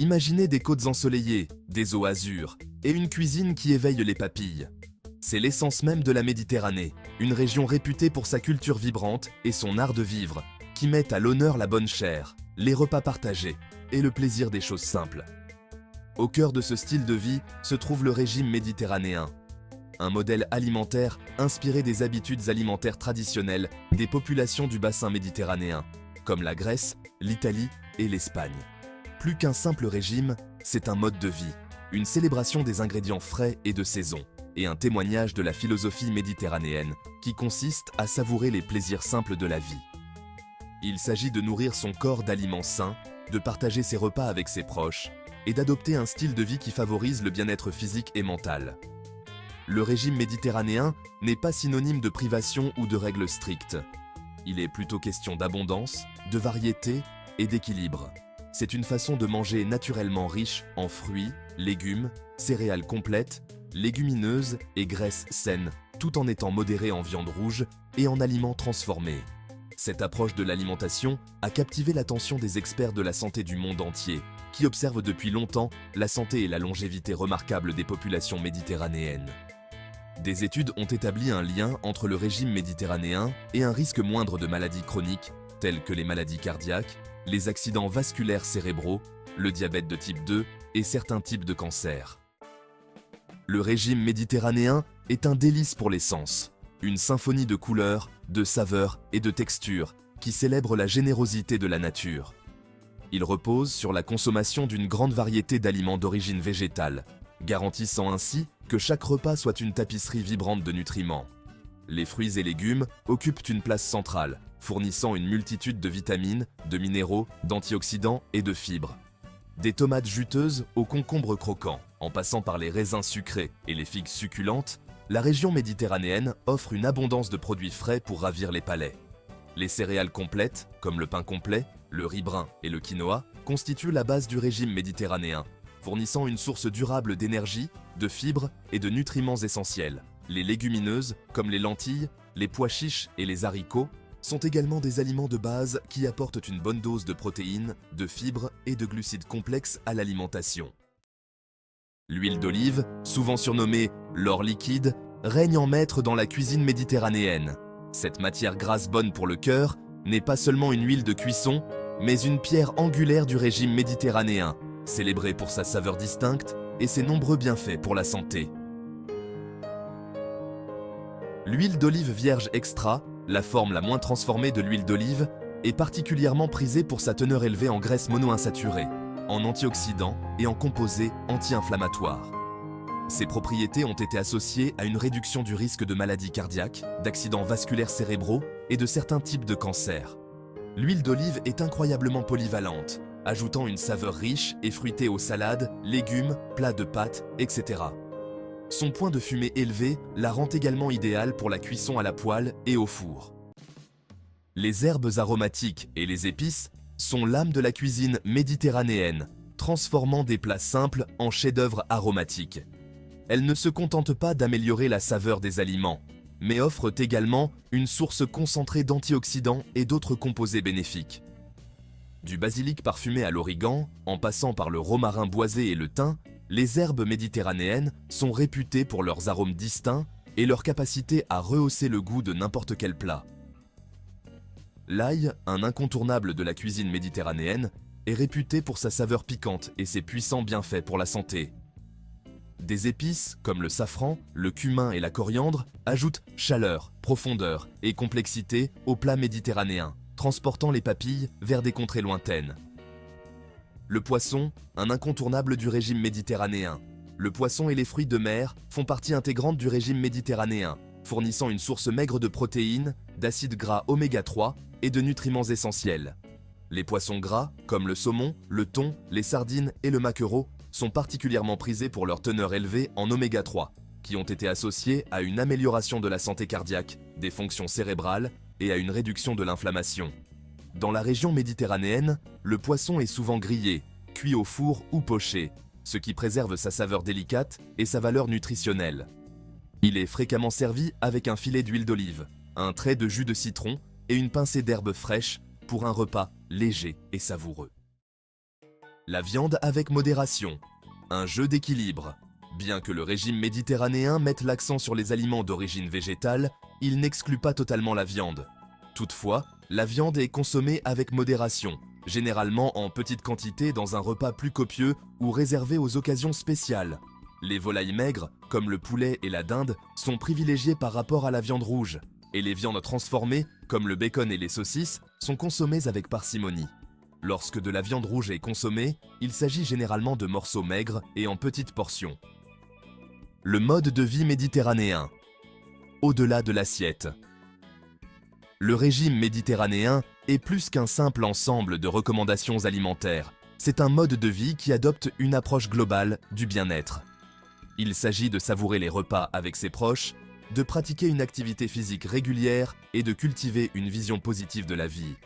Imaginez des côtes ensoleillées, des eaux azur et une cuisine qui éveille les papilles. C'est l'essence même de la Méditerranée, une région réputée pour sa culture vibrante et son art de vivre, qui met à l'honneur la bonne chère, les repas partagés et le plaisir des choses simples. Au cœur de ce style de vie se trouve le régime méditerranéen, un modèle alimentaire inspiré des habitudes alimentaires traditionnelles des populations du bassin méditerranéen, comme la Grèce, l'Italie et l'Espagne. Plus qu'un simple régime, c'est un mode de vie, une célébration des ingrédients frais et de saison, et un témoignage de la philosophie méditerranéenne qui consiste à savourer les plaisirs simples de la vie. Il s'agit de nourrir son corps d'aliments sains, de partager ses repas avec ses proches et d'adopter un style de vie qui favorise le bien-être physique et mental. Le régime méditerranéen n'est pas synonyme de privation ou de règles strictes. Il est plutôt question d'abondance, de variété et d'équilibre. C'est une façon de manger naturellement riche en fruits, légumes, céréales complètes, légumineuses et graisses saines, tout en étant modéré en viande rouge et en aliments transformés. Cette approche de l'alimentation a captivé l'attention des experts de la santé du monde entier, qui observent depuis longtemps la santé et la longévité remarquables des populations méditerranéennes. Des études ont établi un lien entre le régime méditerranéen et un risque moindre de maladies chroniques, telles que les maladies cardiaques, les accidents vasculaires cérébraux, le diabète de type 2 et certains types de cancers. Le régime méditerranéen est un délice pour les sens, une symphonie de couleurs, de saveurs et de textures qui célèbre la générosité de la nature. Il repose sur la consommation d'une grande variété d'aliments d'origine végétale, garantissant ainsi que chaque repas soit une tapisserie vibrante de nutriments. Les fruits et légumes occupent une place centrale, fournissant une multitude de vitamines, de minéraux, d'antioxydants et de fibres. Des tomates juteuses aux concombres croquants, en passant par les raisins sucrés et les figues succulentes, la région méditerranéenne offre une abondance de produits frais pour ravir les palais. Les céréales complètes, comme le pain complet, le riz brun et le quinoa, constituent la base du régime méditerranéen, fournissant une source durable d'énergie, de fibres et de nutriments essentiels. Les légumineuses, comme les lentilles, les pois chiches et les haricots, sont également des aliments de base qui apportent une bonne dose de protéines, de fibres et de glucides complexes à l'alimentation. L'huile d'olive, souvent surnommée l'or liquide, règne en maître dans la cuisine méditerranéenne. Cette matière grasse bonne pour le cœur n'est pas seulement une huile de cuisson, mais une pierre angulaire du régime méditerranéen, célébrée pour sa saveur distincte et ses nombreux bienfaits pour la santé. L'huile d'olive vierge extra, la forme la moins transformée de l'huile d'olive, est particulièrement prisée pour sa teneur élevée en graisses monoinsaturées, en antioxydants et en composés anti-inflammatoires. Ces propriétés ont été associées à une réduction du risque de maladies cardiaques, d'accidents vasculaires cérébraux et de certains types de cancers. L'huile d'olive est incroyablement polyvalente, ajoutant une saveur riche et fruitée aux salades, légumes, plats de pâtes, etc. Son point de fumée élevé la rend également idéale pour la cuisson à la poêle et au four. Les herbes aromatiques et les épices sont l'âme de la cuisine méditerranéenne, transformant des plats simples en chefs-d'œuvre aromatiques. Elles ne se contentent pas d'améliorer la saveur des aliments, mais offrent également une source concentrée d'antioxydants et d'autres composés bénéfiques. Du basilic parfumé à l'origan, en passant par le romarin boisé et le thym, les herbes méditerranéennes sont réputées pour leurs arômes distincts et leur capacité à rehausser le goût de n'importe quel plat. L'ail, un incontournable de la cuisine méditerranéenne, est réputé pour sa saveur piquante et ses puissants bienfaits pour la santé. Des épices, comme le safran, le cumin et la coriandre, ajoutent chaleur, profondeur et complexité aux plats méditerranéens, transportant les papilles vers des contrées lointaines. Le poisson, un incontournable du régime méditerranéen. Le poisson et les fruits de mer font partie intégrante du régime méditerranéen, fournissant une source maigre de protéines, d'acides gras oméga 3 et de nutriments essentiels. Les poissons gras, comme le saumon, le thon, les sardines et le maquereau, sont particulièrement prisés pour leur teneur élevée en oméga 3, qui ont été associés à une amélioration de la santé cardiaque, des fonctions cérébrales et à une réduction de l'inflammation. Dans la région méditerranéenne, le poisson est souvent grillé, cuit au four ou poché, ce qui préserve sa saveur délicate et sa valeur nutritionnelle. Il est fréquemment servi avec un filet d'huile d'olive, un trait de jus de citron et une pincée d'herbes fraîches pour un repas léger et savoureux. La viande avec modération. Un jeu d'équilibre. Bien que le régime méditerranéen mette l'accent sur les aliments d'origine végétale, il n'exclut pas totalement la viande. Toutefois, la viande est consommée avec modération, généralement en petite quantité dans un repas plus copieux ou réservé aux occasions spéciales. Les volailles maigres, comme le poulet et la dinde, sont privilégiées par rapport à la viande rouge, et les viandes transformées, comme le bacon et les saucisses, sont consommées avec parcimonie. Lorsque de la viande rouge est consommée, il s'agit généralement de morceaux maigres et en petites portions. Le mode de vie méditerranéen. Au-delà de l'assiette. Le régime méditerranéen est plus qu'un simple ensemble de recommandations alimentaires. C'est un mode de vie qui adopte une approche globale du bien-être. Il s'agit de savourer les repas avec ses proches, de pratiquer une activité physique régulière et de cultiver une vision positive de la vie.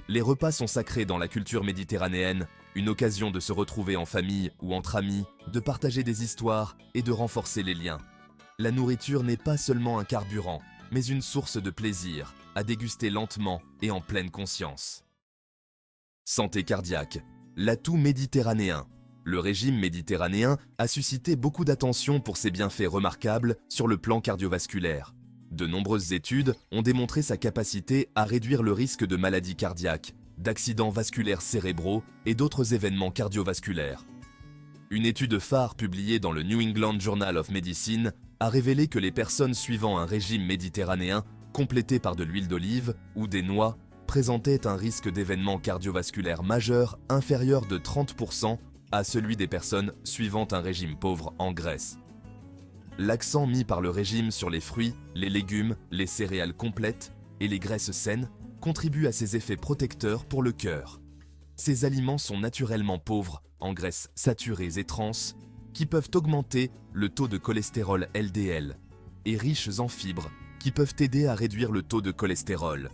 Les repas sont sacrés dans la culture méditerranéenne, une occasion de se retrouver en famille ou entre amis, de partager des histoires et de renforcer les liens. La nourriture n'est pas seulement un carburant, mais une source de plaisir, à déguster lentement et en pleine conscience. Santé cardiaque. L'atout méditerranéen. Le régime méditerranéen a suscité beaucoup d'attention pour ses bienfaits remarquables sur le plan cardiovasculaire. De nombreuses études ont démontré sa capacité à réduire le risque de maladies cardiaques, d'accidents vasculaires cérébraux et d'autres événements cardiovasculaires. Une étude phare publiée dans le New England Journal of Medicine a révélé que les personnes suivant un régime méditerranéen complété par de l'huile d'olive ou des noix présentaient un risque d'événements cardiovasculaires majeurs inférieur de 30% à celui des personnes suivant un régime pauvre en graisse. L'accent mis par le régime sur les fruits, les légumes, les céréales complètes et les graisses saines contribue à ses effets protecteurs pour le cœur. Ces aliments sont naturellement pauvres en graisses saturées et trans qui peuvent augmenter le taux de cholestérol LDL et riches en fibres qui peuvent aider à réduire le taux de cholestérol.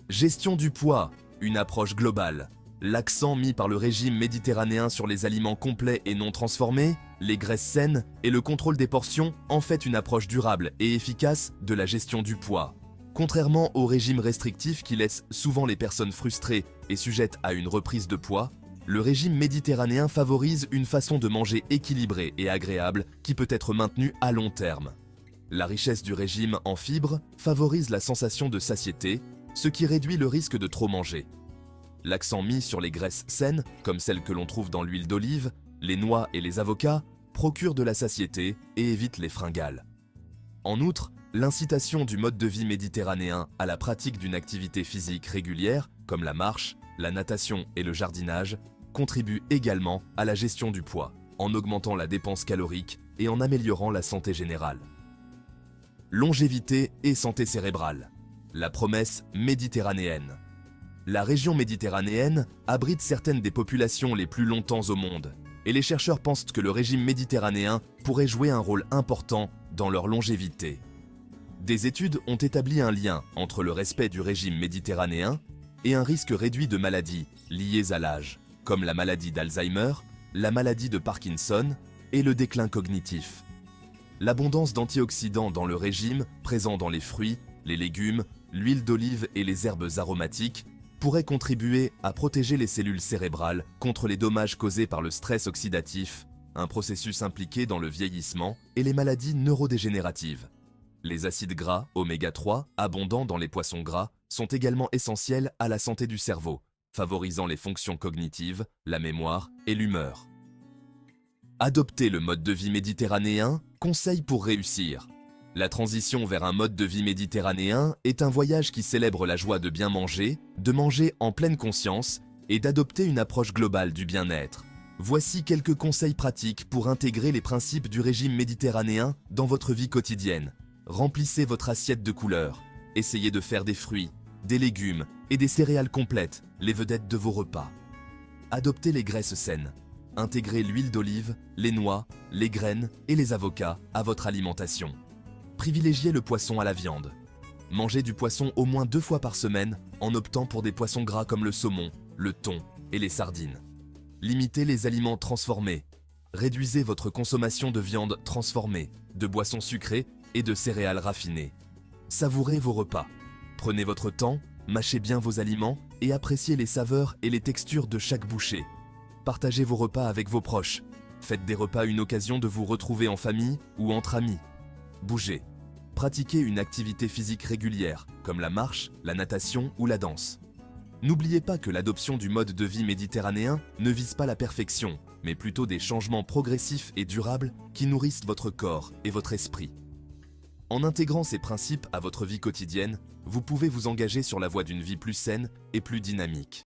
Gestion du poids, une approche globale. L'accent mis par le régime méditerranéen sur les aliments complets et non transformés, les graisses saines et le contrôle des portions en fait une approche durable et efficace de la gestion du poids. Contrairement au régime restrictif qui laisse souvent les personnes frustrées et sujettes à une reprise de poids, le régime méditerranéen favorise une façon de manger équilibrée et agréable qui peut être maintenue à long terme. La richesse du régime en fibres favorise la sensation de satiété, ce qui réduit le risque de trop manger. L'accent mis sur les graisses saines, comme celles que l'on trouve dans l'huile d'olive, les noix et les avocats, procure de la satiété et évite les fringales. En outre, l'incitation du mode de vie méditerranéen à la pratique d'une activité physique régulière, comme la marche, la natation et le jardinage, contribue également à la gestion du poids, en augmentant la dépense calorique et en améliorant la santé générale. Longévité et santé cérébrale. La promesse méditerranéenne. La région méditerranéenne abrite certaines des populations les plus longtemps au monde, et les chercheurs pensent que le régime méditerranéen pourrait jouer un rôle important dans leur longévité. Des études ont établi un lien entre le respect du régime méditerranéen et un risque réduit de maladies liées à l'âge, comme la maladie d'Alzheimer, la maladie de Parkinson et le déclin cognitif. L'abondance d'antioxydants dans le régime, présent dans les fruits, les légumes, l'huile d'olive et les herbes aromatiques, pourrait contribuer à protéger les cellules cérébrales contre les dommages causés par le stress oxydatif, un processus impliqué dans le vieillissement et les maladies neurodégénératives. Les acides gras oméga 3, abondants dans les poissons gras, sont également essentiels à la santé du cerveau, favorisant les fonctions cognitives, la mémoire et l'humeur. Adopter le mode de vie méditerranéen, conseil pour réussir. La transition vers un mode de vie méditerranéen est un voyage qui célèbre la joie de bien manger, de manger en pleine conscience et d'adopter une approche globale du bien-être. Voici quelques conseils pratiques pour intégrer les principes du régime méditerranéen dans votre vie quotidienne. Remplissez votre assiette de couleurs. Essayez de faire des fruits, des légumes et des céréales complètes, les vedettes de vos repas. Adoptez les graisses saines. Intégrez l'huile d'olive, les noix, les graines et les avocats à votre alimentation. Privilégiez le poisson à la viande. Mangez du poisson au moins 2 fois par semaine en optant pour des poissons gras comme le saumon, le thon et les sardines. Limitez les aliments transformés. Réduisez votre consommation de viande transformée, de boissons sucrées et de céréales raffinées. Savourez vos repas. Prenez votre temps, mâchez bien vos aliments et appréciez les saveurs et les textures de chaque bouchée. partagez vos repas avec vos proches. Faites des repas une occasion de vous retrouver en famille ou entre amis. Bougez. Pratiquez une activité physique régulière, comme la marche, la natation ou la danse. N'oubliez pas que l'adoption du mode de vie méditerranéen ne vise pas la perfection, mais plutôt des changements progressifs et durables qui nourrissent votre corps et votre esprit. En intégrant ces principes à votre vie quotidienne, vous pouvez vous engager sur la voie d'une vie plus saine et plus dynamique.